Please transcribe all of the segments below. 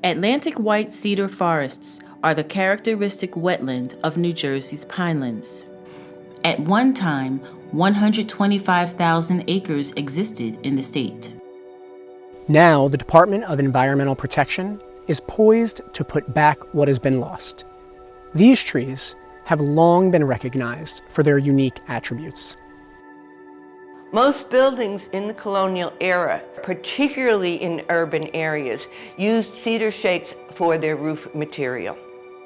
Atlantic white cedar forests are the characteristic wetland of New Jersey's pinelands. At one time, 125,000 acres existed in the state. Now, the Department of Environmental Protection is poised to put back what has been lost. These trees have long been recognized for their unique attributes. Most buildings in the colonial era, particularly in urban areas, used cedar shakes for their roof material.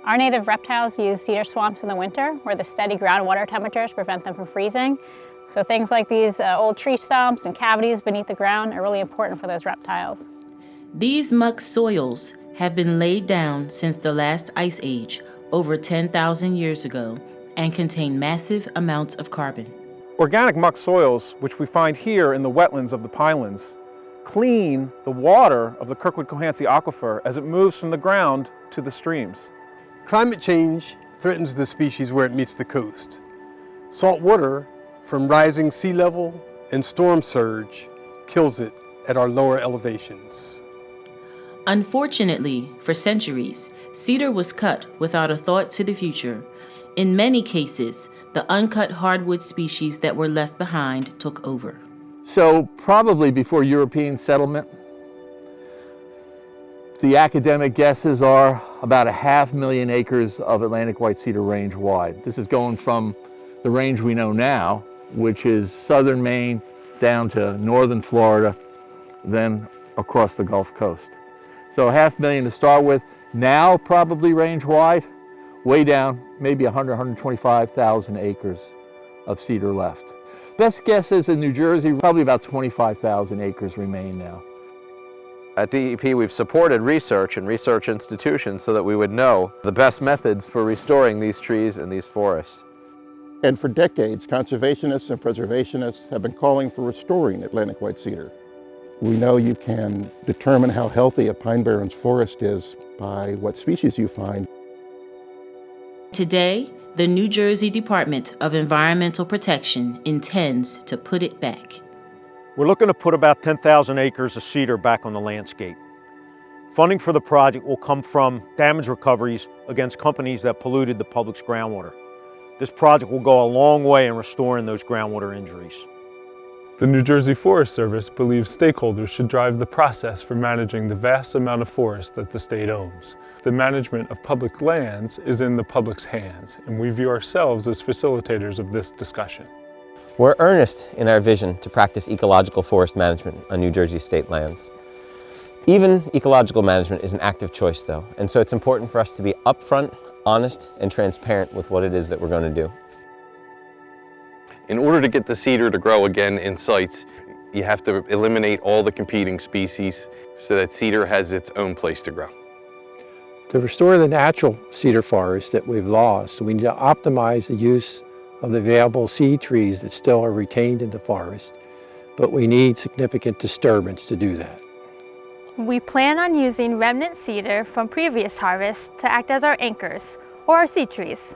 Our native reptiles use cedar swamps in the winter, where the steady groundwater temperatures prevent them from freezing. So things like these old tree stumps and cavities beneath the ground are really important for those reptiles. These muck soils have been laid down since the last ice age, over 10,000 years ago, and contain massive amounts of carbon. Organic muck soils, which we find here in the wetlands of the pinelands, clean the water of the Kirkwood-Cohansey aquifer as it moves from the ground to the streams. Climate change threatens the species where it meets the coast. Salt water from rising sea level and storm surge kills it at our lower elevations. Unfortunately, for centuries, cedar was cut without a thought to the future. In many cases, the uncut hardwood species that were left behind took over. So probably before European settlement, the academic guesses are about 500,000 acres of Atlantic white cedar range wide. This is going from the range we know now, which is southern Maine down to northern Florida, then across the Gulf Coast. So 500,000 to start with, now probably range wide, way down, maybe 125,000 acres of cedar left. Best guess is in New Jersey, probably about 25,000 acres remain now. At DEP, we've supported research and research institutions so that we would know the best methods for restoring these trees and these forests. And for decades, conservationists and preservationists have been calling for restoring Atlantic white cedar. We know you can determine how healthy a pine barrens forest is by what species you find. Today, the New Jersey Department of Environmental Protection intends to put it back. We're looking to put about 10,000 acres of cedar back on the landscape. Funding for the project will come from damage recoveries against companies that polluted the public's groundwater. This project will go a long way in restoring those groundwater injuries. The New Jersey Forest Service believes stakeholders should drive the process for managing the vast amount of forest that the state owns. The management of public lands is in the public's hands, and we view ourselves as facilitators of this discussion. We're earnest in our vision to practice ecological forest management on New Jersey state lands. Even ecological management is an active choice, though, and so it's important for us to be upfront, honest, and transparent with what it is that we're going to do. In order to get the cedar to grow again in sites, you have to eliminate all the competing species so that cedar has its own place to grow. To restore the natural cedar forest that we've lost, we need to optimize the use of the available seed trees that still are retained in the forest, but we need significant disturbance to do that. We plan on using remnant cedar from previous harvests to act as our anchors, or our seed trees.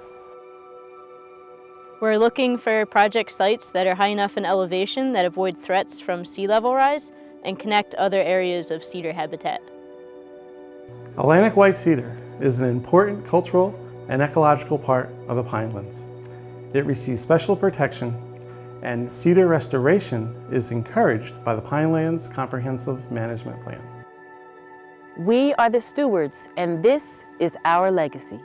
We're looking for project sites that are high enough in elevation that avoid threats from sea level rise and connect other areas of cedar habitat. Atlantic white cedar is an important cultural and ecological part of the pinelands. It receives special protection, and cedar restoration is encouraged by the Pinelands Comprehensive Management Plan. We are the stewards, and this is our legacy.